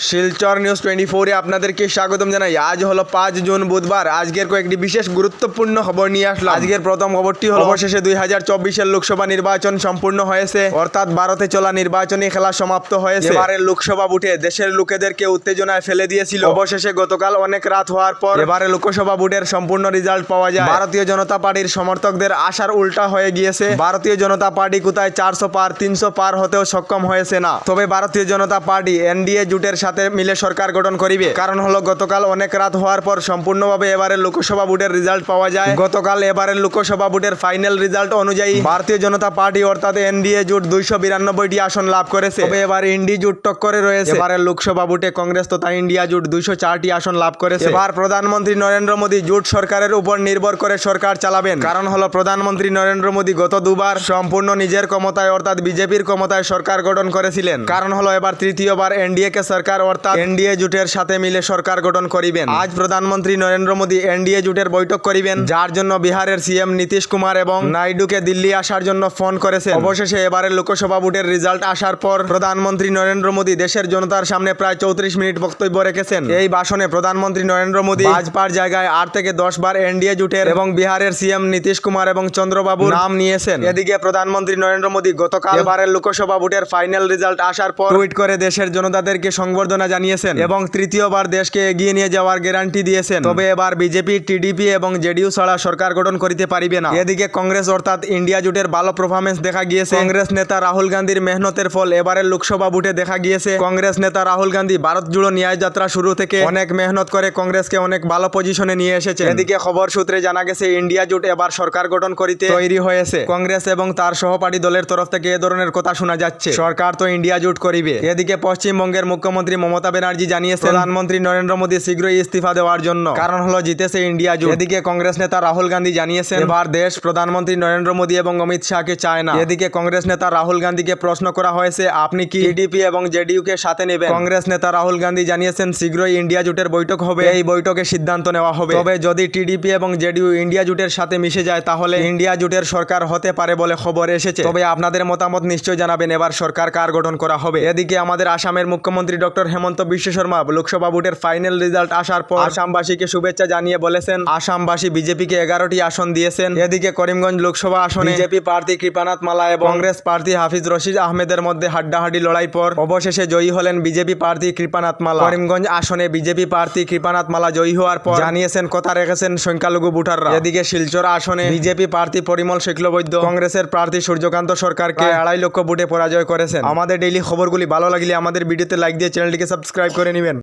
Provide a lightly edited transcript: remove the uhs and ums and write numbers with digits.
Silchar news 24-এ আপনাদেরকে স্বাগতম জানাই। আজ হলো 5 জুন বুধবার। আজকের কয়েকটি বিশেষ গুরুত্বপূর্ণ খবর নিয়ে আসলাম। আজকের প্রথম খবরটি হলো অবশেষে 2024-এর লোকসভা নির্বাচন সম্পূর্ণ হয়েছে, অর্থাৎ ভারতে চলা নির্বাচনী খেলা সমাপ্ত হয়েছে। এবারের লোকসভা ভোটে দেশের লোকেদেরকে উত্তেজনায় ফেলে দিয়েছিল। অবশেষে গতকাল অনেক রাত হওয়ার পর এবারে লোকসভা ভোটের সম্পূর্ণ রেজাল্ট পাওয়া যায়। ভারতীয় জনতা পার্টির সমর্থকদের আশার উল্টা হয়ে গিয়েছে। ভারতীয় জনতা পার্টি কোথায় 400 পার 300 পার হতেও সক্ষম হয়েছে না। তবে ভারতীয় জনতা পার্টি এনডিএ জোটের সাথে মিলে সরকার গঠন করিবে। কারণ হলো গতকাল অনেক রাত হওয়ার পর সম্পূর্ণভাবে এবারের লোকসভা ভোটের রেজাল্ট পাওয়া যায়। গতকাল এবারের লোকসভা ভোটের ফাইনাল রেজাল্ট অনুযায়ী ভারতীয় জনতা পার্টি অর্থাৎ এনডিএ জোট 292টি আসন লাভ করেছে। তবে এবার ইন্ডি জোট টক্করে রয়েছে। এবারের লোকসভা ভোটে কংগ্রেস তথা ইন্ডিয়া জোট 204টি আসন লাভ করেছে। এবার প্রধানমন্ত্রী নরেন্দ্র মোদী জোট সরকারের উপর নির্ভর করে সরকার চালাবেন। কারণ হলো প্রধানমন্ত্রী নরেন্দ্র মোদী গত দুবার সম্পূর্ণ নিজের ক্ষমতায় অর্থাৎ বিজেপির ক্ষমতায় সরকার গঠন করেছিলেন। কারণ হলো এবার তৃতীয়বার এনডিএ কে সরকার অর্থাৎ এনডিএ জোটের সাথে মিলে সরকার গঠন করিবেন। আজ প্রধানমন্ত্রী নরেন্দ্র মোদী এনডিএ জোটের বৈঠক করিবেন, যার জন্য বিহারের সিএম নীতিশ কুমার এবং নাইডুকে দিল্লি আসার জন্য ফোন করেছেন। অবশেষে এবারের লোকসভা ভোটের রেজাল্ট আসার পর প্রধানমন্ত্রী নরেন্দ্র মোদী দেশের জনতার সামনে প্রায় 34 মিনিট বক্তব্য রেখেছেন। এই ভাষণে প্রধানমন্ত্রী নরেন্দ্র মোদী ভাজপার জায়গায় 8 থেকে 10 বার এনডিএ জোটের এবং বিহারের সিএম নীতিশ কুমার এবং চন্দ্রবাবুর নাম নিয়েছেন। এদিকে প্রধানমন্ত্রী নরেন্দ্র মোদী গতকাল এবারের লোকসভা ভোটের ফাইনাল রেজাল্ট আসার পর টুইট করে দেশের জনতাদেরকে সংবর্ধনা জানিয়েছেন এবং তৃতীয়বার দেশকে এগিয়ে নিয়ে যাওয়ার গ্যারান্টি দিয়েছেন। তবে এবার বিজেপি, টিডিপি এবং জেডিইউ ছাড়া সরকার গঠন করিতে পারিবে না। এদিকে কংগ্রেস অর্থাৎ ইন্ডিয়া জোটের ভালো পারফরমেন্স দেখা গিয়েছে। কংগ্রেস নেতা রাহুল গান্ধীর মেহনতের ফল এবারের লোকসভা ভোটে দেখা গিয়েছে। কংগ্রেস নেতা রাহুল গান্ধী ভারত জুড়ো ন্যায় যাত্রা শুরু থেকে অনেক মেহনত করে কংগ্রেসকে অনেক ভালো পজিশনে নিয়ে এসেছে। এদিকে খবর সূত্রে জানা গেছে ইন্ডিয়া জোট এবার সরকার গঠন করিতে তৈরি হয়েছে। কংগ্রেস এবং তার সহপাঠী দলের তরফ থেকে এ ধরনের কথা শোনা যাচ্ছে। সরকার তো ইন্ডিয়া জোট করিবে। এদিকে পশ্চিমবঙ্গের মুখ্যমন্ত্রী মমতা ব্যানার্জি জানিয়েছে প্রধানমন্ত্রী নরেন্দ্র মোদী শীঘ্রই ইস্তিফা দেওয়ার জন্য। কারণ হলো জিতেছে ইন্ডিয়া জোট। এদিকে কংগ্রেস নেতা রাহুল গান্ধী জানিয়েছেন এবার দেশ প্রধানমন্ত্রী নরেন্দ্র মোদী এবং অমিত শাহকে চায় না। এদিকে কংগ্রেস নেতা রাহুল গান্ধীকে প্রশ্ন করা হয়েছে আপনি কি টিডিপি এবং জেডিইউ কে সাথে নেবেন। কংগ্রেস নেতা রাহুল গান্ধী জানিয়েছেন শীঘ্রই ইন্ডিয়া জোটের বৈঠক হবে, এই বৈঠকে সিদ্ধান্ত নেওয়া হবে। তবে যদি টিডিপি এবং জেডিইউ ইন্ডিয়া জোটের সাথে মিশে যায় তাহলে ইন্ডিয়া জোটের সরকার হতে পারে বলে খবর এসেছে। তবে আপনাদের মতামত নিশ্চয় জানাবেন এবার সরকার কার গঠন করা হবে। এদিকে আমাদের আসামের মুখ্যমন্ত্রী ডক্টর হেমন্ত বিশ্ব শর্মা লোকসভা ভোটের ফাইনাল রেজাল্ট আসার পর আসামবাসীকে শুভেচ্ছা জানিয়ে বলেছেন আসামবাসী বিজেপিকে 11টি আসন দিয়েছেন। এদিকে করিমগঞ্জ লোকসভা আসনে বিজেপি প্রার্থী কৃপানাথ মালা এবং কংগ্রেস প্রার্থী হাফিজ রশিদ আহমেদের মধ্যে হাড্ডাহাড্ডি লড়াই পর অবশেষে জয়ী হলেন বিজেপি প্রার্থী কৃপানাথ মালা। করিমগঞ্জ আসনে বিজেপি প্রার্থী কৃপানাথ মালা জয়ী হওয়ার পর জানিয়েছেন কথা রেখেছেন সংখ্যালঘু ভোটাররা। এদিকে শিলচর আসনে বিজেপি প্রার্থী পরিমল শুক্লবৈদ্য কংগ্রেসের প্রার্থী সূর্যকান্ত সরকারকে 2.5 লক্ষ ভোটে পরাজয় করেছেন। আমাদের ডেইলি খবরগুলি ভালো লাগলে আমাদের ভিডিওতে লাইক দিয়ে চ্যানেলটিকে সাবস্ক্রাইব করে নেবেন।